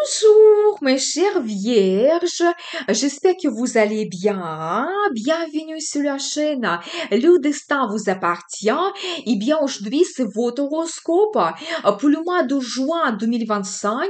Bonjour, mes chères vierges. J'espère que vous allez bien. Bienvenue sur la chaîne. Le destin vous appartient. Eh bien, aujourd'hui, c'est votre horoscope pour le mois de juin 2025.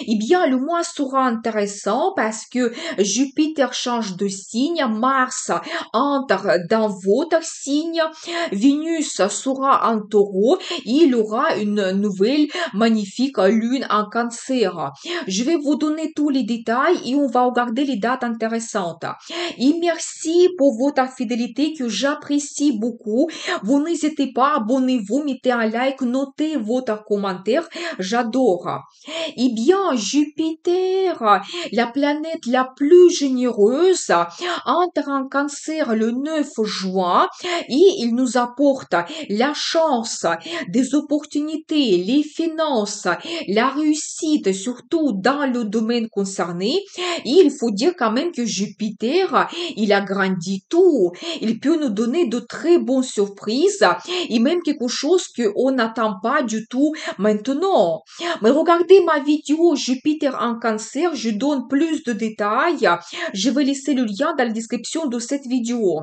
Eh bien, le mois sera intéressant parce que Jupiter change de signe, Mars entre dans votre signe, Vénus sera en taureau, il aura une nouvelle magnifique lune en cancer. Je vais vous donner tous les détails et on va regarder les dates intéressantes. Et merci pour votre fidélité que j'apprécie beaucoup. Vous n'hésitez pas, abonnez-vous, mettez un like, notez votre commentaire. J'adore. Eh bien, Jupiter, la planète la plus généreuse, entre en cancer le 9 juin et il nous apporte la chance, des opportunités, les finances, la réussite, surtout dans le domaine concerné. Et il faut dire quand même que Jupiter, il agrandit tout. Il peut nous donner de très bonnes surprises et même quelque chose qu'on n'attend pas du tout maintenant. Mais regardez ma vidéo Jupiter en cancer, je donne plus de détails. Je vais laisser le lien dans la description de cette vidéo.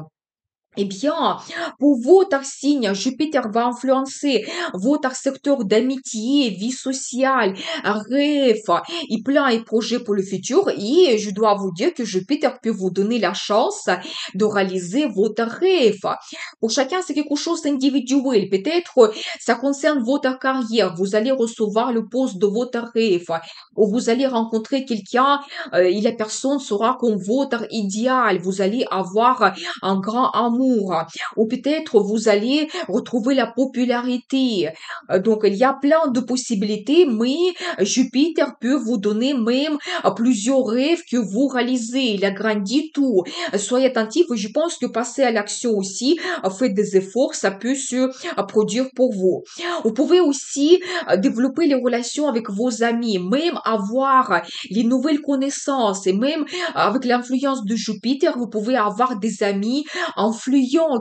Eh bien, pour votre signe, Jupiter va influencer votre secteur d'amitié, vie sociale, rêve et plans et projets pour le futur. Et je dois vous dire que Jupiter peut vous donner la chance de réaliser votre rêve. Pour chacun, c'est quelque chose d'individuel. Peut-être ça concerne votre carrière. Vous allez recevoir le poste de votre rêve. Ou vous allez rencontrer quelqu'un et la personne sera comme votre idéal. Vous allez avoir un grand amour, ou peut-être vous allez retrouver la popularité. Donc, il y a plein de possibilités, mais Jupiter peut vous donner même plusieurs rêves que vous réalisez. Il agrandit tout. Soyez attentifs. Je pense que passer à l'action aussi, faites des efforts, ça peut se produire pour vous. Vous pouvez aussi développer les relations avec vos amis, même avoir les nouvelles connaissances et même avec l'influence de Jupiter, vous pouvez avoir des amis influents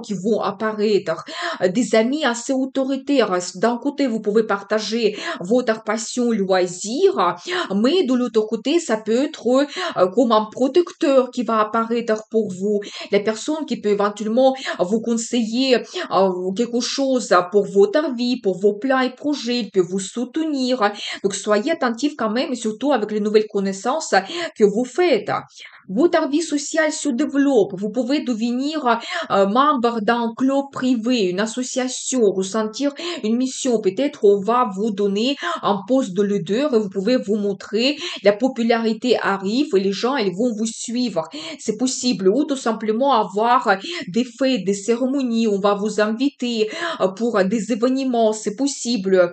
qui vont apparaître, des amis assez autoritaires. D'un côté, vous pouvez partager votre passion, loisir, mais de l'autre côté, ça peut être comme un protecteur qui va apparaître pour vous. La personne qui peut éventuellement vous conseiller quelque chose pour votre vie, pour vos plans et projets, il peut vous soutenir. Donc, soyez attentifs quand même, et surtout avec les nouvelles connaissances que vous faites. Votre vie sociale se développe. Vous pouvez devenir membre d'un club privé, une association, ressentir une mission. Peut-être on va vous donner un poste de leader et vous pouvez vous montrer. La popularité arrive et les gens ils vont vous suivre. C'est possible. Ou tout simplement avoir des fêtes, des cérémonies. On va vous inviter pour des événements. C'est possible.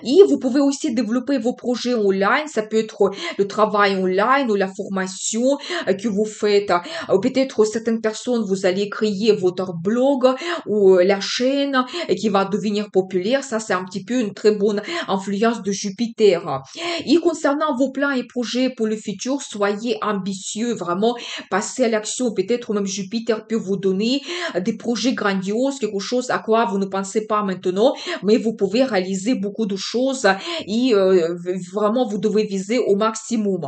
Et vous pouvez aussi développer vos projets online. Ça peut être le travail online ou la formation que vous faites. Peut-être certaines personnes, vous allez créer votre blog ou la chaîne qui va devenir populaire. Ça, c'est un petit peu une très bonne influence de Jupiter. Et concernant vos plans et projets pour le futur, soyez ambitieux, vraiment, passez à l'action. Peut-être même Jupiter peut vous donner des projets grandioses, quelque chose à quoi vous ne pensez pas maintenant, mais vous pouvez réaliser beaucoup de choses et vraiment, vous devez viser au maximum.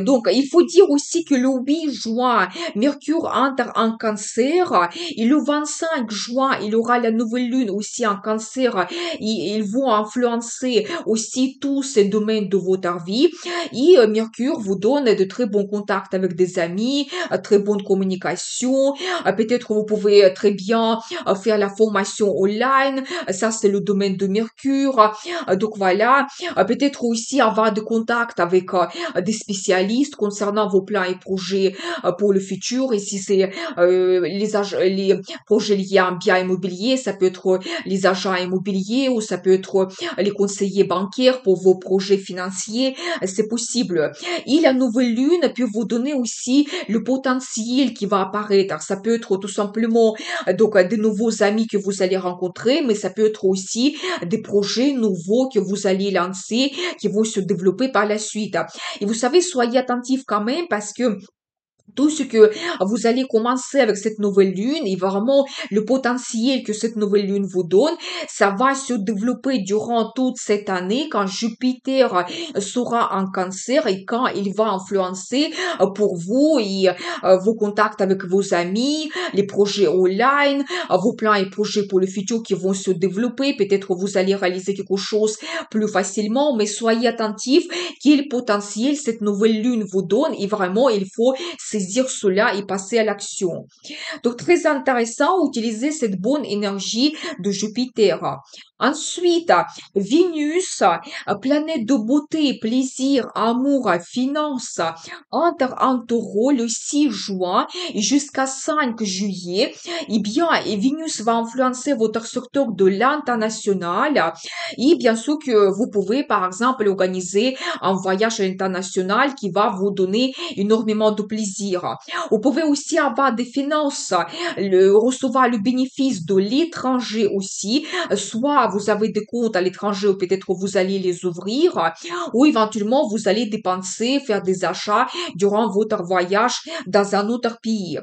Donc, il faut dire aussi que le 8 juin, Mercure entre en cancer et le 25 juin, il aura la nouvelle lune aussi en cancer et ils vont influencer aussi tous ces domaines de votre vie. Et Mercure vous donne de très bons contacts avec des amis, très bonne communication. Peut-être vous pouvez très bien faire la formation online. Ça, c'est le domaine de Mercure. Donc voilà, peut-être aussi avoir des contacts avec des spécialistes concernant vos plans et projets pour le futur. Et si c'est les projets liés à un bien immobilier, ça peut être les agents immobiliers ou ça peut être les conseillers bancaires pour vos projets financiers. C'est possible. Et la nouvelle lune peut vous donner aussi le potentiel qui va apparaître. Ça peut être tout simplement donc de nouveaux amis que vous allez rencontrer, mais ça peut être aussi des projets nouveaux que vous allez lancer, qui vont se développer par la suite. Et vous savez, soyez attentifs quand même parce que tout ce que vous allez commencer avec cette nouvelle lune et vraiment le potentiel que cette nouvelle lune vous donne, ça va se développer durant toute cette année quand Jupiter sera en cancer et quand il va influencer pour vous et vos contacts avec vos amis, les projets online, vos plans et projets pour le futur qui vont se développer. Peut-être vous allez réaliser quelque chose plus facilement, mais soyez attentifs quel potentiel cette nouvelle lune vous donne et vraiment il faut saisir cela et passer à l'action. Donc, très intéressant, utiliser cette bonne énergie de Jupiter. Ensuite, Vénus, planète de beauté, plaisir, amour, finance, entre en taureau le 6 juin jusqu'à 5 juillet. Eh bien, et Vénus va influencer votre secteur de l'international. Et bien sûr que vous pouvez, par exemple, organiser un voyage international qui va vous donner énormément de plaisir. Vous pouvez aussi avoir des finances, recevoir le bénéfice de l'étranger aussi. Soit vous avez des comptes à l'étranger ou peut-être vous allez les ouvrir, ou éventuellement vous allez dépenser, faire des achats durant votre voyage dans un autre pays.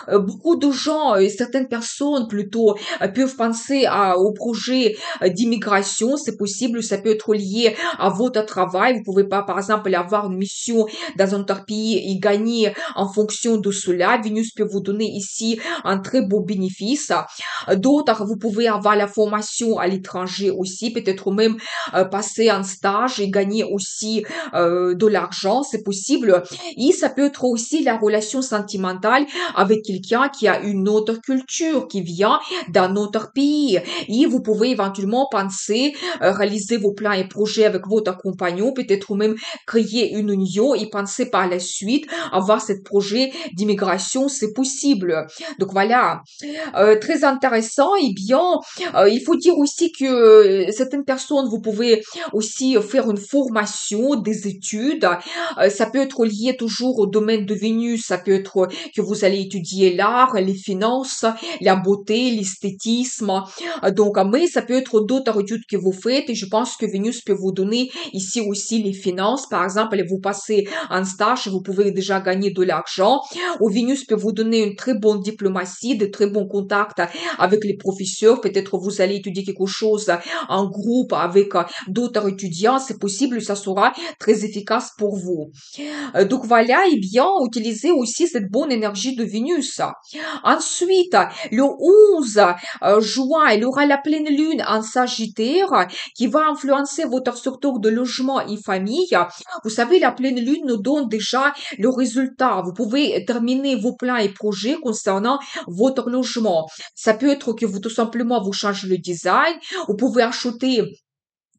Beaucoup de gens, certaines personnes plutôt, peuvent penser au projet d'immigration. C'est possible, ça peut être lié à votre travail. Vous pouvez pas, par exemple, avoir une mission dans un autre pays et gagner en fonction de cela. Vénus peut vous donner ici un très beau bénéfice. D'autres, vous pouvez avoir la formation à l'étranger aussi, peut-être même passer un stage et gagner aussi de l'argent, c'est possible. Et ça peut être aussi la relation sentimentale avec quelqu'un qui a une autre culture, qui vient d'un autre pays. Et vous pouvez éventuellement penser, réaliser vos plans et projets avec votre compagnon, peut-être même créer une union et penser par la suite avoir ce projet d'immigration, c'est possible. Donc voilà, très intéressant. Et bien, il faut dire aussi que certaines personnes, vous pouvez aussi faire une formation, des études. Ça peut être lié toujours au domaine de Vénus. Ça peut être que vous allez étudier l'art, les finances, la beauté, l'esthétisme. Donc, mais ça peut être d'autres études que vous faites. Et je pense que Vénus peut vous donner ici aussi les finances. Par exemple, vous passez un stage, vous pouvez déjà gagner de l'argent. Ou Vénus peut vous donner une très bonne diplomatie, de très bons contacts avec les professeurs. Peut-être vous allez étudier quelque chose en groupe avec d'autres étudiants. C'est possible, ça sera très efficace pour vous. Donc voilà, et bien, utilisez aussi cette bonne énergie de Vénus. Ensuite, le 11 juin, il y aura la pleine lune en Sagittaire qui va influencer votre secteur de logement et famille. Vous savez, la pleine lune nous donne déjà le résultat. Vous pouvez terminer vos plans et projets concernant votre logement. Ça peut être que vous, tout simplement, vous changez le design. Vous pouvez acheter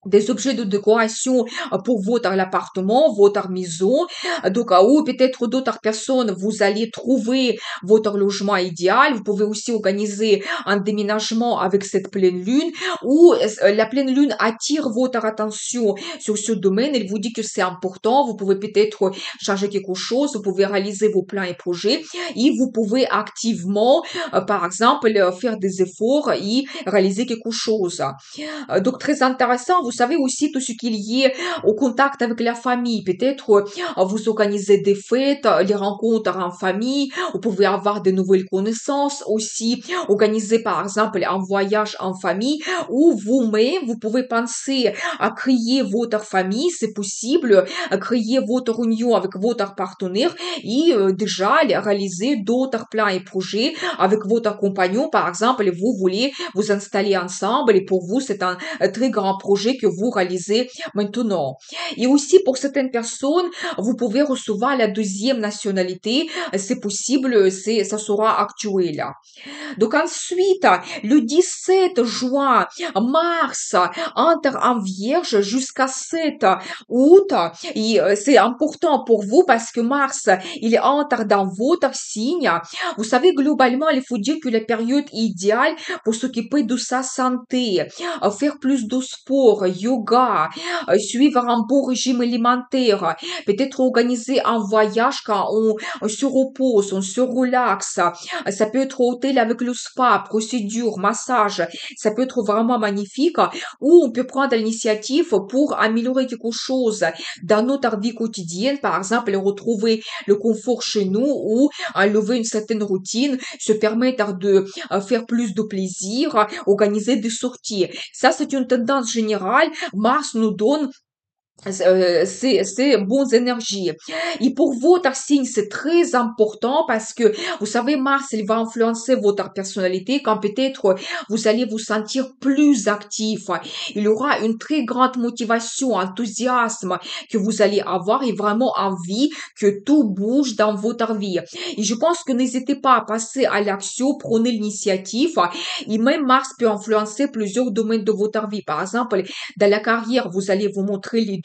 des objets de décoration pour votre appartement, votre maison. Donc, ou peut-être d'autres personnes, vous allez trouver votre logement idéal. Vous pouvez aussi organiser un déménagement avec cette pleine lune ou la pleine lune attire votre attention sur ce domaine. Elle vous dit que c'est important. Vous pouvez peut-être changer quelque chose. Vous pouvez réaliser vos plans et projets et vous pouvez activement, par exemple, faire des efforts et réaliser quelque chose. Donc, très intéressant. Vous savez aussi tout ce qui est lié au contact avec la famille. Peut-être vous organisez des fêtes, les rencontres en famille. Vous pouvez avoir de nouvelles connaissances aussi. Organiser par exemple un voyage en famille ou vous-même, vous pouvez penser à créer votre famille. C'est possible. Créer votre union avec votre partenaire et déjà réaliser d'autres plans et projets avec votre compagnon. Par exemple, vous voulez vous installer ensemble et pour vous, c'est un très grand projet que vous réalisez maintenant. Et aussi, pour certaines personnes, vous pouvez recevoir la deuxième nationalité. C'est possible, ça sera actuel. Donc ensuite, le 17 juin, Mars entre en Vierge jusqu'à 7 août. Et c'est important pour vous parce que Mars, il entre dans votre signe. Vous savez, globalement, il faut dire que la période idéale pour s'occuper de sa santé, faire plus de sport, yoga, suivre un bon régime alimentaire, peut-être organiser un voyage quand on se repose, on se relaxe. Ça peut être hôtel avec le spa, procédure, massage. Ça peut être vraiment magnifique. Ou on peut prendre l'initiative pour améliorer quelque chose dans notre vie quotidienne. Par exemple, retrouver le confort chez nous ou enlever une certaine routine, se permettre de faire plus de plaisir, organiser des sorties. Ça, c'est une tendance générale. Mars nous donne ces bonnes énergies. Et pour votre signe, c'est très important parce que, vous savez, Mars, il va influencer votre personnalité quand peut-être vous allez vous sentir plus actif. Il y aura une très grande motivation, enthousiasme que vous allez avoir et vraiment envie que tout bouge dans votre vie. Et je pense que n'hésitez pas à passer à l'action, prenez l'initiative. Et même Mars peut influencer plusieurs domaines de votre vie. Par exemple, dans la carrière, vous allez vous montrer leader,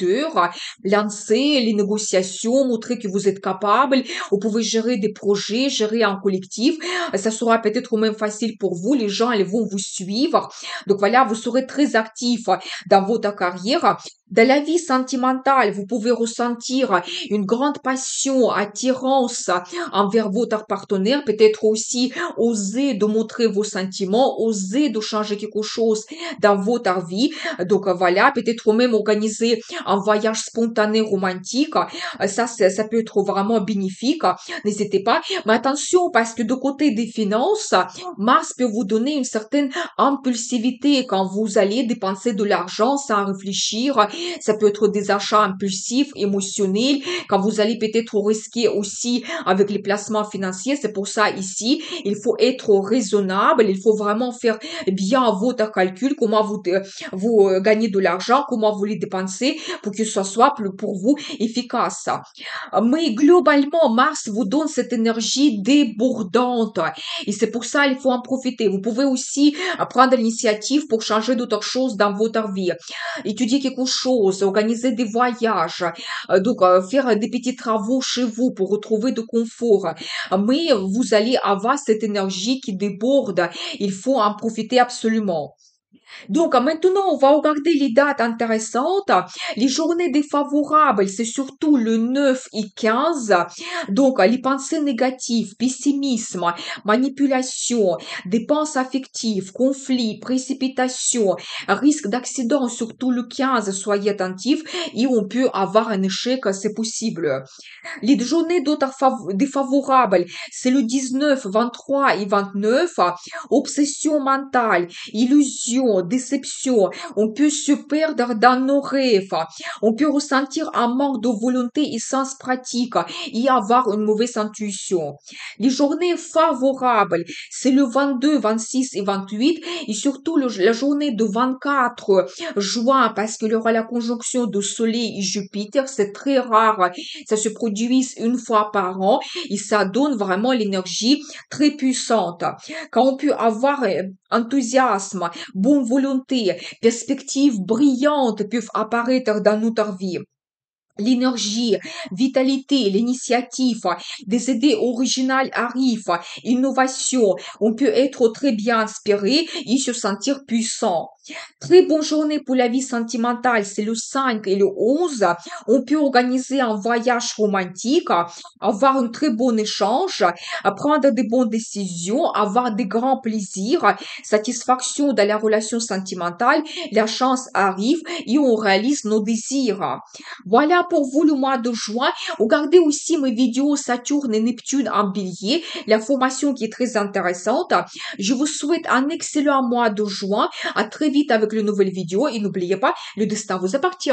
lancer les négociations, montrer que vous êtes capable. Vous pouvez gérer des projets, gérer un collectif. Ça sera peut-être même facile pour vous. Les gens, ils vont vous suivre. Donc voilà, vous serez très actif dans votre carrière. Dans la vie sentimentale, vous pouvez ressentir une grande passion, attirance envers votre partenaire. Peut-être aussi oser de montrer vos sentiments, oser de changer quelque chose dans votre vie. Donc voilà, peut-être même organiser un voyage spontané romantique. Ça peut être vraiment bénéfique. N'hésitez pas. Mais attention, parce que de côté des finances, Mars peut vous donner une certaine impulsivité quand vous allez dépenser de l'argent sans réfléchir. Ça peut être des achats impulsifs, émotionnels, quand vous allez peut-être risquer aussi avec les placements financiers. C'est pour ça ici, il faut être raisonnable. Il faut vraiment faire bien votre calcul, comment vous gagnez de l'argent, comment vous les dépensez pour que ce soit plus pour vous efficace. Mais globalement, Mars vous donne cette énergie débordante et c'est pour ça il faut en profiter. Vous pouvez aussi prendre l'initiative pour changer d'autres choses dans votre vie, étudier quelque chose, organiser des voyages, donc faire des petits travaux chez vous pour retrouver de confort. Mais vous allez avoir cette énergie qui déborde. Il faut en profiter absolument. Donc, maintenant, on va regarder les dates intéressantes. Les journées défavorables, c'est surtout le 9 et 15. Donc, les pensées négatives, pessimisme, manipulation, dépenses affectives, conflits, précipitation, risque d'accident, surtout le 15. Soyez attentifs et on peut avoir un échec, c'est possible. Les journées d'autres défavorables, c'est le 19, 23 et 29. Obsession mentale, illusion, déception. On peut se perdre dans nos rêves. On peut ressentir un manque de volonté et sens pratique et avoir une mauvaise intuition. Les journées favorables, c'est le 22, 26 et 28 et surtout la journée de 24 juin parce qu'il y aura la conjonction de Soleil et Jupiter. C'est très rare. Ça se produit une fois par an et ça donne vraiment l'énergie très puissante. Quand on peut avoir enthousiasme, bonne volonté, perspectives brillantes peuvent apparaître dans notre vie. L'énergie, vitalité, l'initiative, des idées originales arrivent, innovation, on peut être très bien inspiré et se sentir puissant. Très bonne journée pour la vie sentimentale, c'est le 5 et le 11. On peut organiser un voyage romantique, avoir un très bon échange, prendre des bonnes décisions, avoir des grands plaisirs, satisfaction dans la relation sentimentale, la chance arrive et on réalise nos désirs. Voilà pour vous le mois de juin. Regardez aussi mes vidéos Saturne et Neptune en bélier, la formation qui est très intéressante. Je vous souhaite un excellent mois de juin. À très vite avec de nouvelles vidéos et n'oubliez pas, le destin vous appartient.